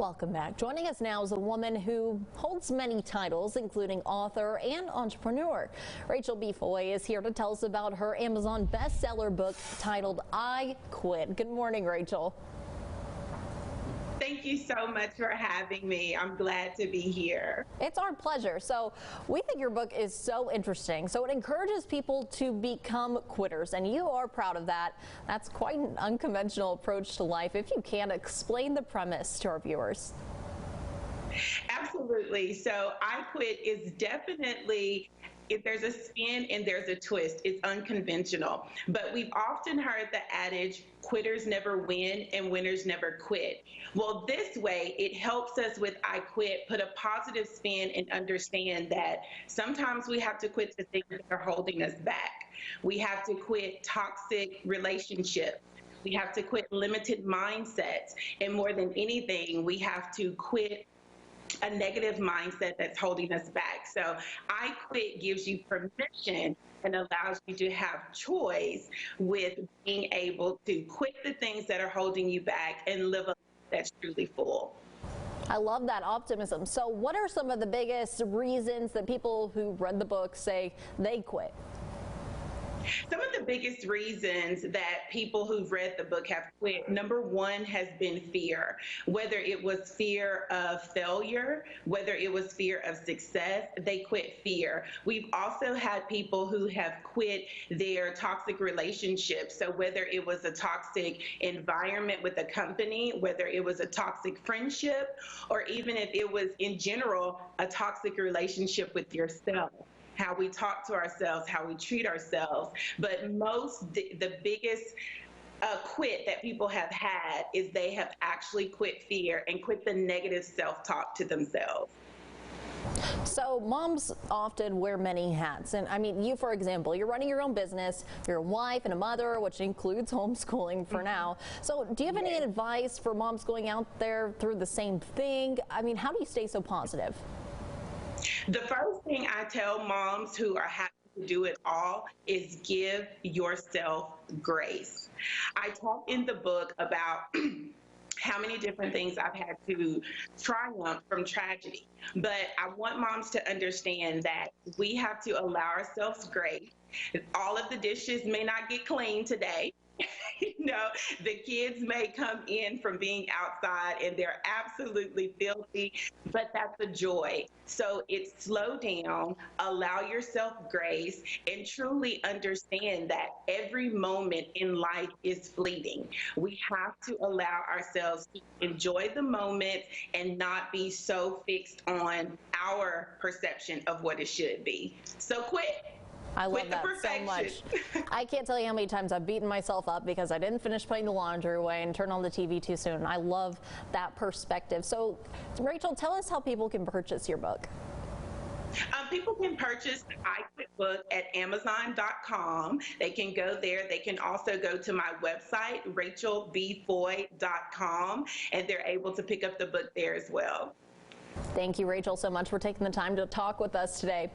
Welcome back. Joining us now is a woman who holds many titles, including author and entrepreneur. Rachel B. Foy is here to tell us about her Amazon bestseller book titled I Quit. Good morning, Rachel. Thank you so much for having me. I'm glad to be here. It's our pleasure. So we think your book is so interesting. So it encourages people to become quitters, and you are proud of that. That's quite an unconventional approach to life. If you can, explain the premise to our viewers. Absolutely. So I Quit is definitely, if there's a spin and there's a twist, it's unconventional. But we've often heard the adage, quitters never win and winners never quit. Well, this way, it helps us with I Quit put a positive spin and understand that sometimes we have to quit the things that are holding us back. We have to quit toxic relationships. We have to quit limited mindsets. And more than anything, we have to quit a negative mindset that's holding us back. So I Quit gives you permission and allows you to have choice with being able to quit the things that are holding you back and live a life that's truly full. I love that optimism. So what are some of the biggest reasons that people who read the book say they quit? Some of the biggest reasons that people who've read the book have quit, number one has been fear. Whether it was fear of failure, whether it was fear of success, they quit fear. We've also had people who have quit their toxic relationships. So whether it was a toxic environment with a company, whether it was a toxic friendship, or even if it was in general a toxic relationship with yourself. How we talk to ourselves, how we treat ourselves. But the biggest quit that people have had is they have actually quit fear and quit the negative self-talk to themselves. So moms often wear many hats. And I mean, you, for example, you're running your own business, you're a wife and a mother, which includes homeschooling for now. So do you have any advice for moms going out there through the same thing? I mean, how do you stay so positive? The first thing I tell moms who are happy to do it all is give yourself grace. I talk in the book about how many different things I've had to triumph from tragedy. But I want moms to understand that we have to allow ourselves grace. All of the dishes may not get clean today. You know, the kids may come in from being outside and they're absolutely filthy, but that's a joy. So it's slow down, allow yourself grace, and truly understand that every moment in life is fleeting. We have to allow ourselves to enjoy the moment and not be so fixed on our perception of what it should be. So quit. I love that so much. I can't tell you how many times I've beaten myself up because I didn't finish putting the laundry away and turn on the TV too soon. I love that perspective. So, Rachel, tell us how people can purchase your book. People can purchase the I Quit book at Amazon.com. They can go there. They can also go to my website, RachelBFoy.com, and they're able to pick up the book there as well. Thank you, Rachel, so much for taking the time to talk with us today.